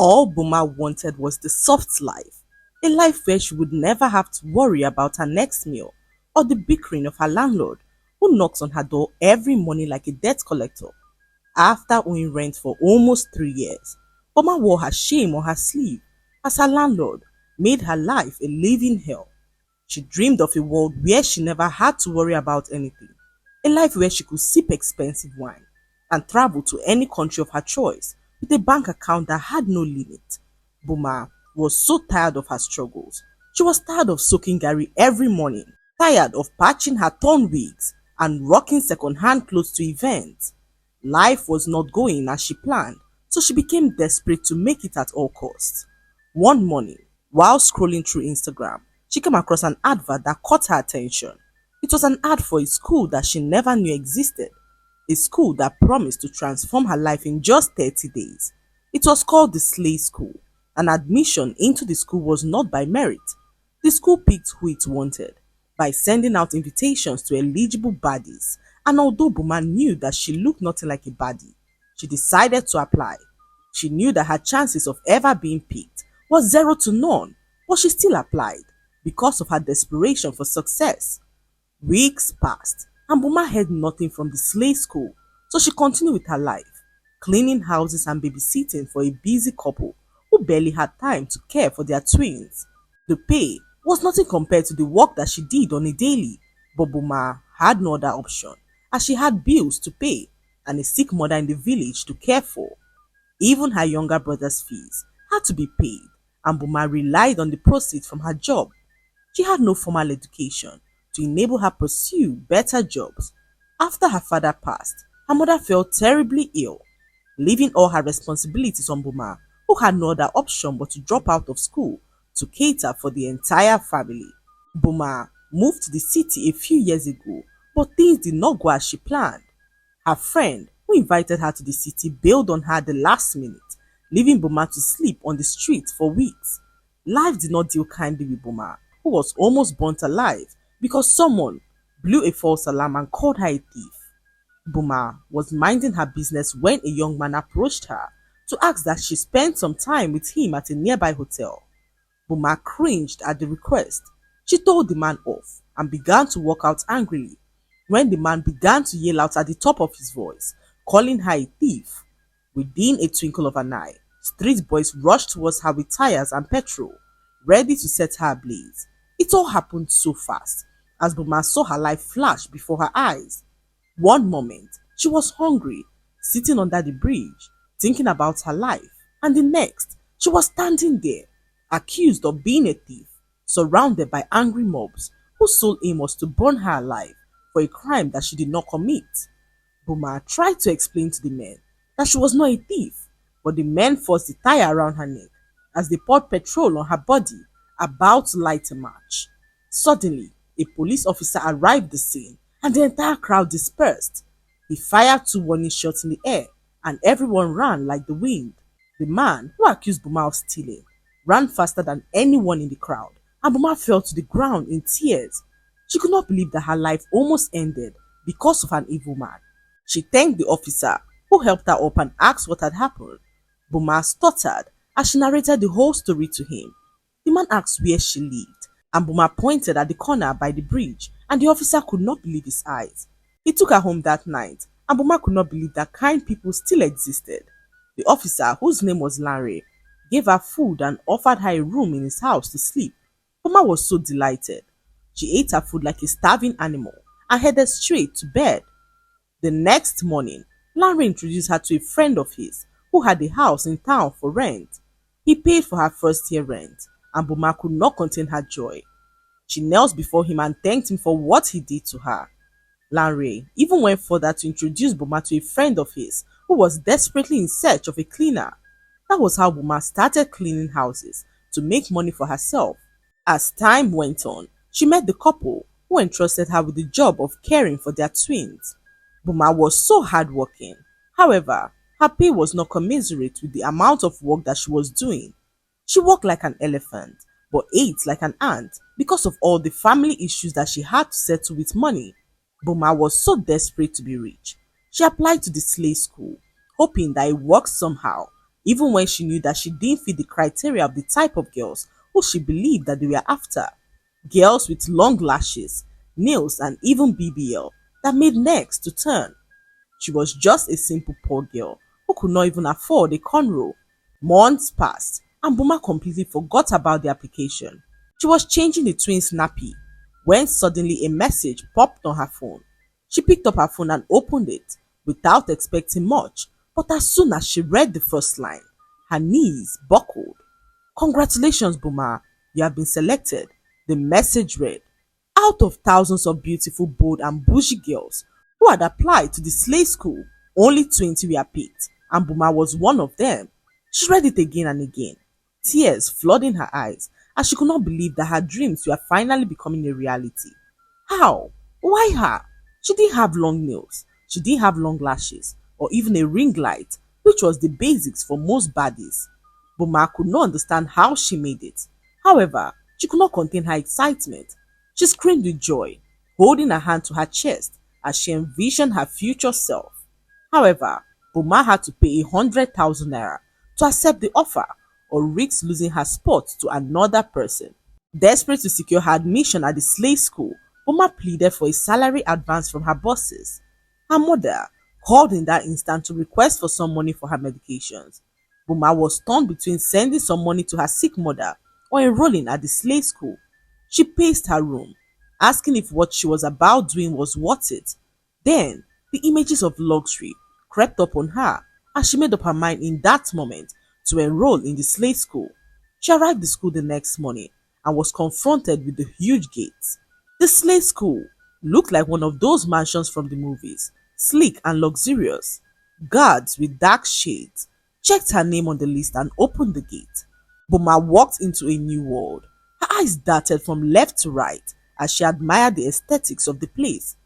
All Boma wanted was the soft life, a life where she would never have to worry about her next meal or the bickering of her landlord, who knocks on her door every morning like a debt collector. After owing rent for almost 3 years, Boma wore her shame on her sleeve as her landlord made her life a living hell. She dreamed of a world where she never had to worry about anything, a life where she could sip expensive wine and travel to any country of her choice with a bank account that had no limit. Boma was so tired of her struggles. She was tired of soaking Gary every morning, tired of patching her torn wigs and rocking second-hand clothes to events. Life was not going as she planned, so she became desperate to make it at all costs. One morning, while scrolling through Instagram, she came across an advert that caught her attention. It was an ad for a school that she never knew existed, a school that promised to transform her life in just 30 days. It was called the Slay School, and admission into the school was not by merit. The school picked who it wanted by sending out invitations to eligible baddies, and although Boma knew that she looked nothing like a baddie, she decided to apply. She knew that her chances of ever being picked was 0 to none, but she still applied because of her desperation for success. Weeks passed, and Boma heard nothing from the Slay School, so she continued with her life, cleaning houses and babysitting for a busy couple who barely had time to care for their twins. The pay was nothing compared to the work that she did on a daily, but Boma had no other option as she had bills to pay and a sick mother in the village to care for. Even her younger brother's fees had to be paid, and Boma relied on the proceeds from her job. She had no formal education to enable her pursue better jobs. After her father passed, her mother fell terribly ill, leaving all her responsibilities on Boma, who had no other option but to drop out of school to cater for the entire family. Boma moved to the city a few years ago, but things did not go as she planned. Her friend, who invited her to the city, bailed on her at the last minute, leaving Boma to sleep on the street for weeks. Life did not deal kindly with Boma, who was almost burnt alive because someone blew a false alarm and called her a thief. Boma was minding her business when a young man approached her to ask that she spend some time with him at a nearby hotel. Boma cringed at the request. She told the man off and began to walk out angrily when the man began to yell out at the top of his voice, calling her a thief. Within a twinkle of an eye, street boys rushed towards her with tires and petrol, ready to set her ablaze. It all happened so fast, as Boma saw her life flash before her eyes. One moment, she was hungry, sitting under the bridge, thinking about her life, and the next, she was standing there, accused of being a thief, surrounded by angry mobs whose sole aim was to burn her alive for a crime that she did not commit. Boma tried to explain to the men that she was not a thief, but the men forced the tire around her neck as they poured petrol on her body, about to light a match. Suddenly, a police officer arrived at the scene and the entire crowd dispersed. He fired 2 warning shots in the air and everyone ran like the wind. The man who accused Boma of stealing ran faster than anyone in the crowd, and Boma fell to the ground in tears. She could not believe that her life almost ended because of an evil man. She thanked the officer who helped her up and asked what had happened. Boma stuttered as she narrated the whole story to him. The man asked where she lived, and Boma pointed at the corner by the bridge, and the officer could not believe his eyes. He took her home that night, and Boma could not believe that kind people still existed. The officer, whose name was Larry, gave her food and offered her a room in his house to sleep. Boma was so delighted. She ate her food like a starving animal and headed straight to bed. The next morning, Larry introduced her to a friend of his who had a house in town for rent. He paid for her first year rent, and Boma could not contain her joy. She knelt before him and thanked him for what he did to her. Larry even went further to introduce Boma to a friend of his who was desperately in search of a cleaner. That was how Boma started cleaning houses to make money for herself. As time went on, she met the couple who entrusted her with the job of caring for their twins. Boma was so hardworking. However, her pay was not commensurate with the amount of work that she was doing. She walked like an elephant, but ate like an ant because of all the family issues that she had to settle with money. Boma was so desperate to be rich. She applied to the slave school, hoping that it worked somehow, even when she knew that she didn't fit the criteria of the type of girls who she believed that they were after. Girls with long lashes, nails, and even BBL that made necks to turn. She was just a simple poor girl who could not even afford a cornrow. Months passed, and Boma completely forgot about the application. She was changing the twins' nappy when suddenly a message popped on her phone. She picked up her phone and opened it without expecting much, but as soon as she read the first line, her knees buckled. Congratulations, Boma, you have been selected. The message read. Out of thousands of beautiful, bold, and bougie girls who had applied to the slave school, only 20 were picked, and Boma was one of them. She read it again and again, tears flooding her eyes, as she could not believe that her dreams were finally becoming a reality. How? Why her? She didn't have long nails, she didn't have long lashes, or even a ring light, which was the basics for most baddies. Boma could not understand how she made it. However, she could not contain her excitement. She screamed with joy, holding her hand to her chest as she envisioned her future self. However, Boma had to pay 100,000 naira to accept the offer or risk losing her spot to another person. Desperate to secure her admission at the slave school, Boma pleaded for a salary advance from her bosses. Her mother called in that instant to request for some money for her medications. Boma was torn between sending some money to her sick mother or enrolling at the slave school. She paced her room, asking if what she was about doing was worth it. Then, the images of luxury crept upon her as she made up her mind in that moment to enroll in the slave school. She arrived at the school the next morning and was confronted with the huge gates. The slave school looked like one of those mansions from the movies, sleek and luxurious. Guards with dark shades checked her name on the list and opened the gate. Boma walked into a new world. Her eyes darted from left to right as she admired the aesthetics of the place.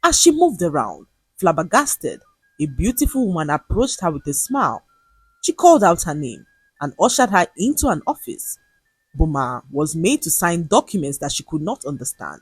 As she moved around, flabbergasted, a beautiful woman approached her with a smile. She called out her name and ushered her into an office. Boma was made to sign documents that she could not understand.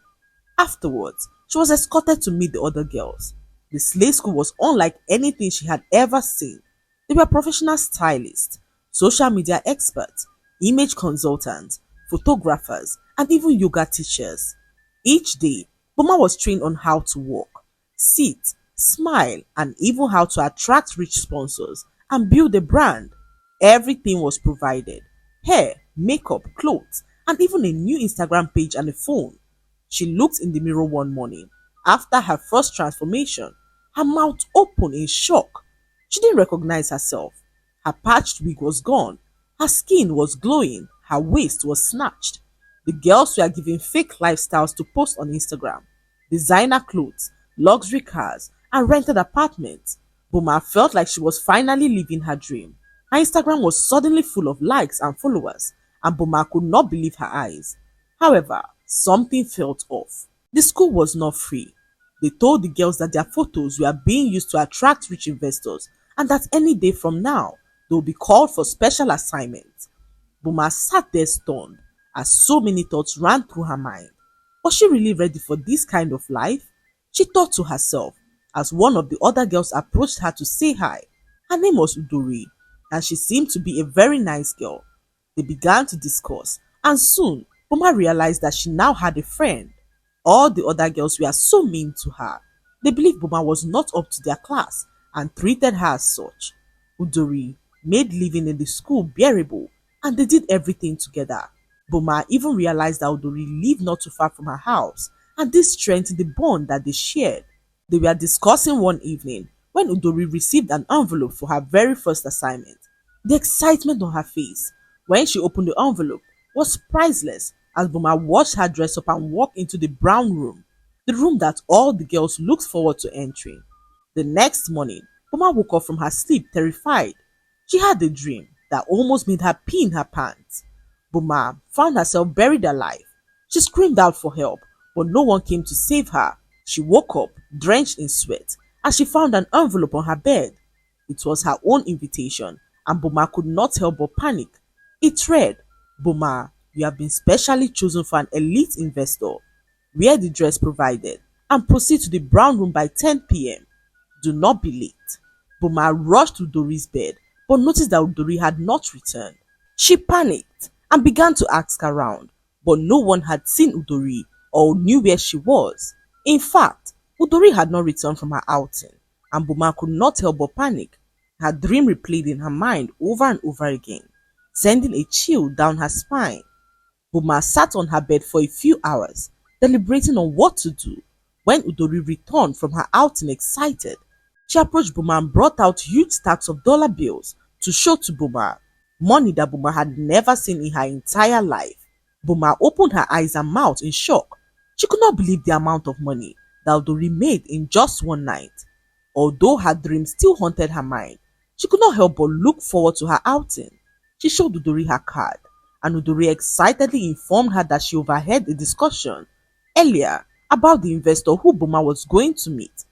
Afterwards, she was escorted to meet the other girls. The slave school was unlike anything she had ever seen. They were professional stylists, social media experts, image consultants, photographers, and even yoga teachers. Each day, Boma was trained on how to walk, sit, smile, and even how to attract rich sponsors and build a brand. Everything was provided: hair, makeup, clothes, and even a new Instagram page and a phone. She looked in the mirror one morning after her first transformation, her mouth open in shock. She didn't recognize herself. Her patched wig was gone, her skin was glowing, her waist was snatched. The girls were given fake lifestyles to post on Instagram: designer clothes, luxury cars, and rented apartments. Boma felt like she was finally living her dream. Her Instagram was suddenly full of likes and followers, and Boma could not believe her eyes. However, something felt off. The school was not free. They told the girls that their photos were being used to attract rich investors and that any day from now, they would be called for special assignments. Boma sat there stunned as so many thoughts ran through her mind. Was she really ready for this kind of life? She thought to herself as one of the other girls approached her to say hi. Her name was Udori, and she seemed to be a very nice girl. They began to discuss, and soon Boma realized that she now had a friend. All the other girls were so mean to her. They believed Boma was not up to their class and treated her as such. Udori made living in the school bearable, and they did everything together. Boma even realized that Udori lived not too far from her house, and this strengthened the bond that they shared. They were discussing one evening when Udori received an envelope for her very first assignment. The excitement on her face when she opened the envelope was priceless as Boma watched her dress up and walk into the brown room, the room that all the girls looked forward to entering. The next morning, Boma woke up from her sleep terrified. She had a dream that almost made her pee in her pants. Boma found herself buried alive. She screamed out for help, but no one came to save her. She woke up, drenched in sweat, as she found an envelope on her bed. It was her own invitation, and Boma could not help but panic. It read, "Boma, you have been specially chosen for an elite investor. Wear the dress provided and proceed to the brown room by 10 p.m. Do not be late." Boma rushed to Dori's bed, but noticed that Udori had not returned. She panicked and began to ask around, but no one had seen Udori or knew where she was. In fact, Udori had not returned from her outing, and Boma could not help but panic. Her dream replayed in her mind over and over again, sending a chill down her spine. Boma sat on her bed for a few hours, deliberating on what to do. When Udori returned from her outing excited, she approached Boma and brought out huge stacks of dollar bills to show to Boma, money that Boma had never seen in her entire life. Boma opened her eyes and mouth in shock. She could not believe the amount of money that Udori made in just one night. Although her dream still haunted her mind, she could not help but look forward to her outing. She showed Udori her card, and Udori excitedly informed her that she overheard a discussion earlier about the investor who Boma was going to meet.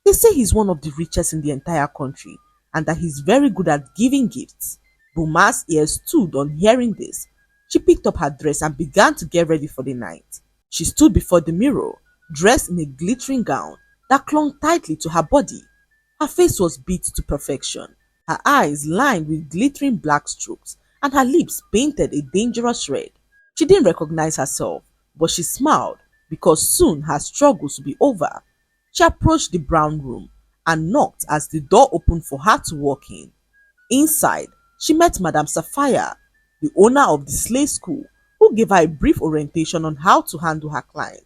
They say he's one of the richest in the entire country and that he's very good at giving gifts. Boma's ears stood on hearing this. She picked up her dress and began to get ready for the night. She stood before the mirror, dressed in a glittering gown that clung tightly to her body. Her face was beat to perfection, her eyes lined with glittering black strokes, and her lips painted a dangerous red. She didn't recognize herself, but she smiled because soon her struggles would be over. She approached the brown room and knocked as the door opened for her to walk in. Inside, she met Madame Sapphire, the owner of the slave school, who gave her a brief orientation on how to handle her client.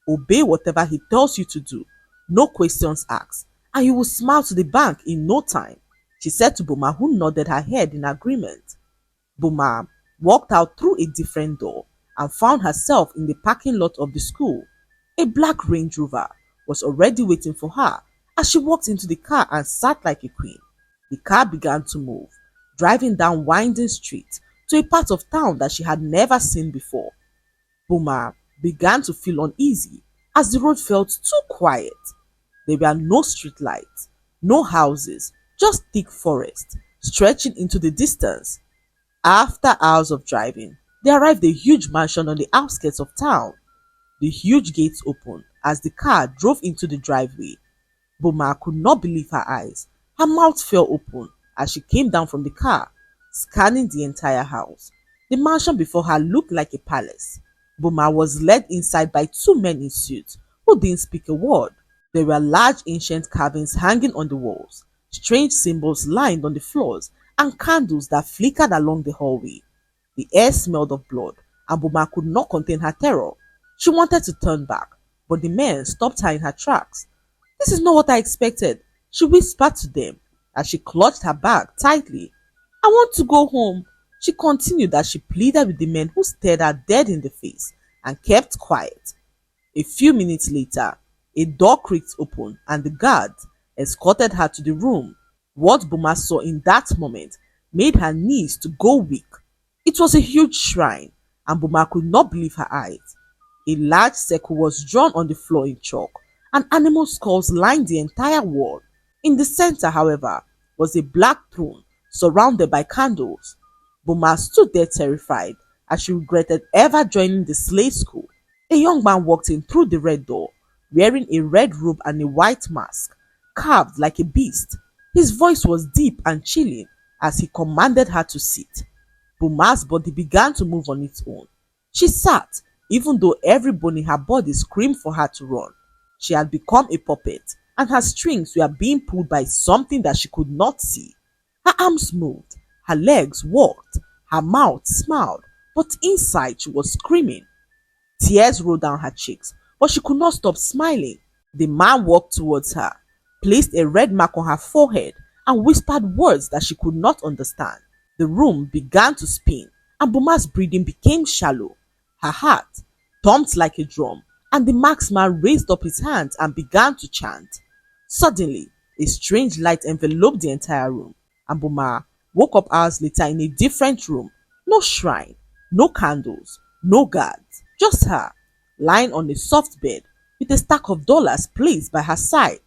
Obey whatever he tells you to do, no questions asked, and you will smile to the bank in no time, she said to Boma, who nodded her head in agreement. Boma walked out through a different door and found herself in the parking lot of the school. A black Range Rover was already waiting for her as she walked into the car and sat like a queen. The car began to move, driving down winding streets to a part of town that she had never seen before. Boma began to feel uneasy as the road felt too quiet. There were no street lights, no houses, just thick forest stretching into the distance. After hours of driving, they arrived at a huge mansion on the outskirts of town. The huge gates opened as the car drove into the driveway. Boma could not believe her eyes. Her mouth fell open as she came down from the car, scanning the entire house. The mansion before her looked like a palace. Boma was led inside by two men in suits who didn't speak a word. There were large ancient carvings hanging on the walls, strange symbols lined on the floors, and candles that flickered along the hallway. The air smelled of blood, and Boma could not contain her terror. She wanted to turn back, but the men stopped her in her tracks. "This is not what I expected," she whispered to them as she clutched her bag tightly. "I want to go home," she continued as she pleaded with the men who stared her dead in the face and kept quiet. A few minutes later, a door creaked open and the guards escorted her to the room. What Boma saw in that moment made her knees to go weak. It was a huge shrine, and Boma could not believe her eyes. A large circle was drawn on the floor in chalk, and animal skulls lined the entire wall. In the center, however, was a black throne surrounded by candles. Boma stood there terrified as she regretted ever joining the slave school. A young man walked in through the red door, wearing a red robe and a white mask, carved like a beast. His voice was deep and chilling as he commanded her to sit. Boma's body began to move on its own. She sat, even though every bone in her body screamed for her to run. She had become a puppet, and her strings were being pulled by something that she could not see. Her arms moved, her legs walked, her mouth smiled, but inside she was screaming. Tears rolled down her cheeks, but she could not stop smiling. The man walked towards her, placed a red mark on her forehead, and whispered words that she could not understand. The room began to spin, and Boma's breathing became shallow. Her heart thumped like a drum, and the marksman raised up his hands and began to chant. Suddenly, a strange light enveloped the entire room, and Boma woke up hours later in a different room. No shrine, no candles, no guards, just her, lying on a soft bed with a stack of dollars placed by her side.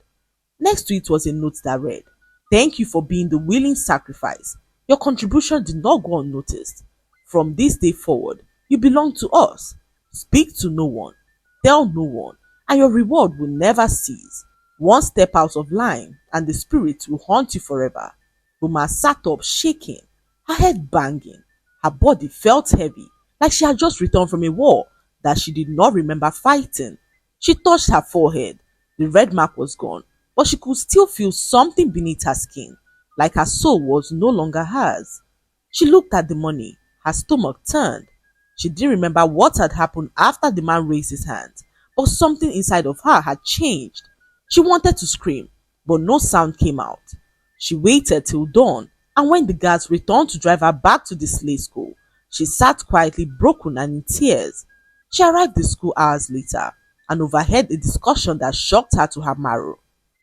Next to it was a note that read, "Thank you for being the willing sacrifice. Your contribution did not go unnoticed. From this day forward, you belong to us. Speak to no one, tell no one, and your reward will never cease. One step out of line, and the spirit will haunt you forever." Boma sat up shaking, her head banging. Her body felt heavy, like she had just returned from a war that she did not remember fighting. She touched her forehead. The red mark was gone, but she could still feel something beneath her skin, like her soul was no longer hers. She looked at the money. Her stomach turned. She didn't remember what had happened after the man raised his hand, but something inside of her had changed. She wanted to scream, but no sound came out. She waited till dawn, and when the guards returned to drive her back to the slave school, she sat quietly broken and in tears. She arrived at school hours later and overheard a discussion that shocked her to her marrow.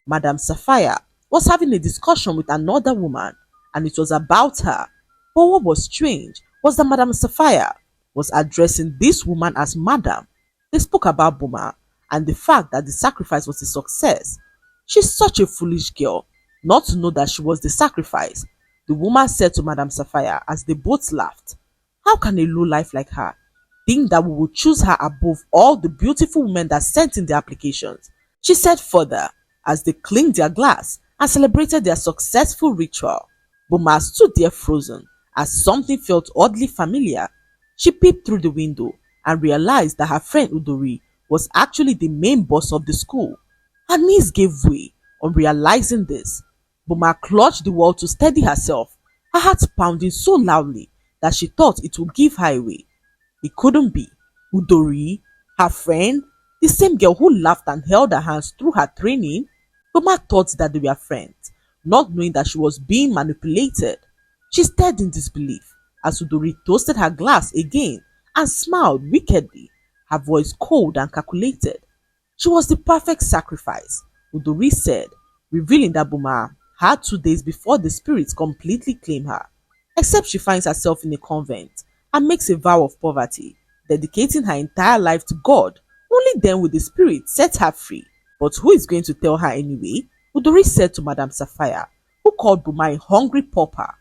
Madame Sapphire was having a discussion with another woman, and it was about her. But what was strange was that Madame Sapphire was addressing this woman as Madam. They spoke about Boma and the fact that the sacrifice was a success. She's such a foolish girl not to know that she was the sacrifice, the woman said to Madame Sapphire as they both laughed. How can a low life like her think that we will choose her above all the beautiful women that sent in their applications? She said further as they clinked their glass and celebrated their successful ritual. Boma stood there frozen as something felt oddly familiar. She peeped through the window and realized that her friend Udori was actually the main boss of the school. Her knees gave way on realizing this. Boma clutched the wall to steady herself, her heart pounding so loudly that she thought it would give her away. It couldn't be. Udori, her friend, the same girl who laughed and held her hands through her training. Boma thought that they were friends, not knowing that she was being manipulated. She stared in disbelief as Udori toasted her glass again and smiled wickedly, her voice cold and calculated. She was the perfect sacrifice, Udori said, revealing that Boma had 2 days before the spirits completely claim her, except she finds herself in a convent and makes a vow of poverty, dedicating her entire life to God. Only then will the spirit set her free. But who is going to tell her anyway? Udori said to Madame Sapphire, who called Boma a hungry pauper,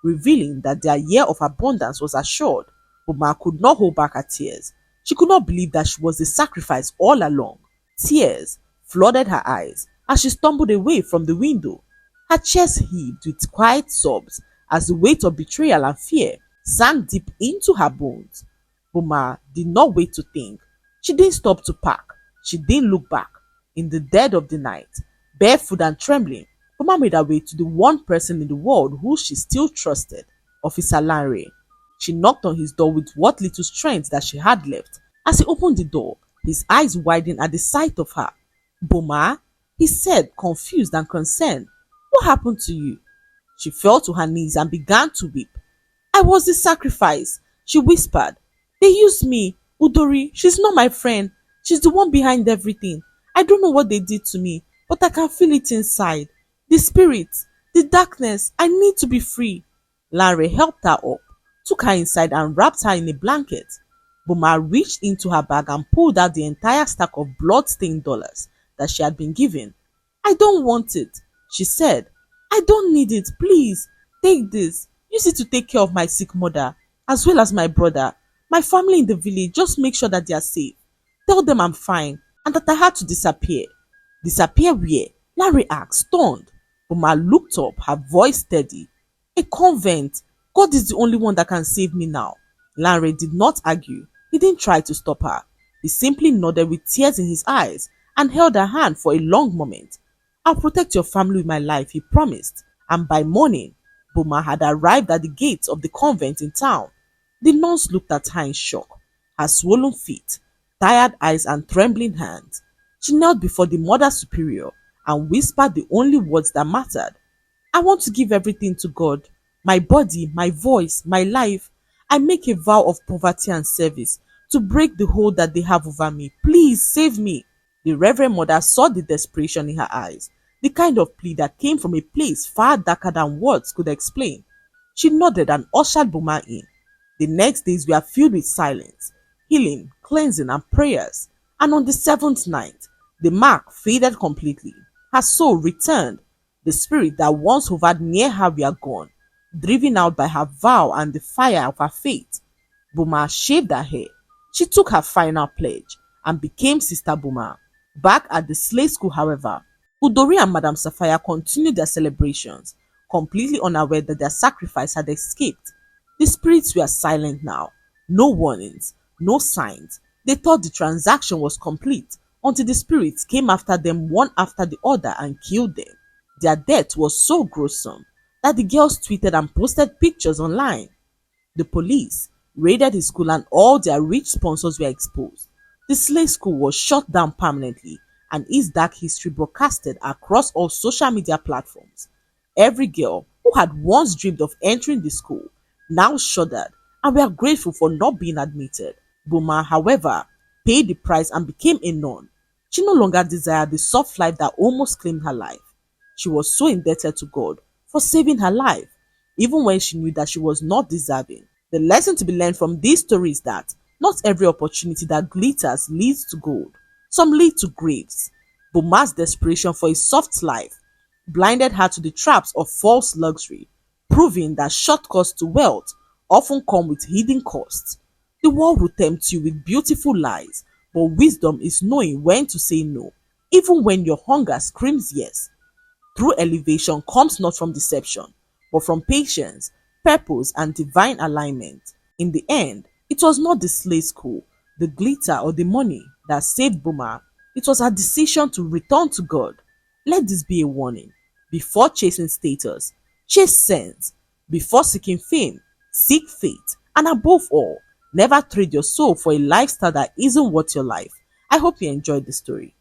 revealing that their year of abundance was assured. Boma could not hold back her tears. She could not believe that she was the sacrifice all along. Tears flooded her eyes as she stumbled away from the window. Her chest heaved with quiet sobs as the weight of betrayal and fear sank deep into her bones. Boma did not wait to think. She didn't stop to pack. She didn't look back. In the dead of the night, barefoot and trembling, Boma made her way to the one person in the world who she still trusted, Officer Lanre. She knocked on his door with what little strength that she had left. As he opened the door, his eyes widened at the sight of her. Boma, he said, confused and concerned. What happened to you? She fell to her knees and began to weep. I was the sacrifice, she whispered. They used me. Udori, she's not my friend. She's the one behind everything. I don't know what they did to me, but I can feel it inside. The spirit, the darkness, I need to be free. Lanre helped her up, took her inside and wrapped her in a blanket. Boma reached into her bag and pulled out the entire stack of blood-stained dollars that she had been given. I don't want it, she said. I don't need it, please. Take this. Use it to take care of my sick mother, as well as my brother. My family in the village, just make sure that they are safe. Tell them I'm fine and that I had to disappear. Disappear where? Larry asked, stunned. Boma looked up, her voice steady. A convent. God is the only one that can save me now. Larry did not argue. He didn't try to stop her. He simply nodded with tears in his eyes and held her hand for a long moment. I'll protect your family with my life, he promised. And by morning, Boma had arrived at the gates of the convent in town. The nuns looked at her in shock. Her swollen feet, tired eyes and trembling hands. She knelt before the Mother Superior and whispered the only words that mattered. I want to give everything to God. My body, my voice, my life. I make a vow of poverty and service to break the hold that they have over me. Please save me. The Reverend Mother saw the desperation in her eyes, the kind of plea that came from a place far darker than words could explain. She nodded and ushered Boma in. The next days were filled with silence, healing, cleansing, and prayers. And on the 7th night, the mark faded completely. Her soul returned. The spirit that once hovered near her were gone, driven out by her vow and the fire of her faith. Boma shaved her hair. She took her final pledge and became Sister Boma. Back at the slave school, however, Udori and Madame Sapphire continued their celebrations completely unaware that their sacrifice had escaped. The spirits were silent now. No warnings, no signs. They thought the transaction was complete until the spirits came after them one after the other and killed them. Their death was so gruesome that the girls tweeted and posted pictures online. The police raided the school and all their rich sponsors were exposed. The slave school was shut down permanently and its dark history broadcasted across all social media platforms. Every girl who had once dreamed of entering the school now shuddered and were grateful for not being admitted. Boma, however, paid the price and became a nun. She no longer desired the soft life that almost claimed her life. She was so indebted to God for saving her life, even when she knew that she was not deserving. The lesson to be learned from this story is that not every opportunity that glitters leads to gold. Some lead to graves. Boma's desperation for a soft life blinded her to the traps of false luxury, proving that shortcuts to wealth often come with hidden costs. The world will tempt you with beautiful lies, but wisdom is knowing when to say no, even when your hunger screams yes. True elevation comes not from deception, but from patience, purpose, and divine alignment. In the end, it was not the slave school, the glitter, or the money that saved Boma. It was her decision to return to God. Let this be a warning. Before chasing status, chase sense. Before seeking fame, seek faith. And above all, never trade your soul for a lifestyle that isn't worth your life. I hope you enjoyed the story.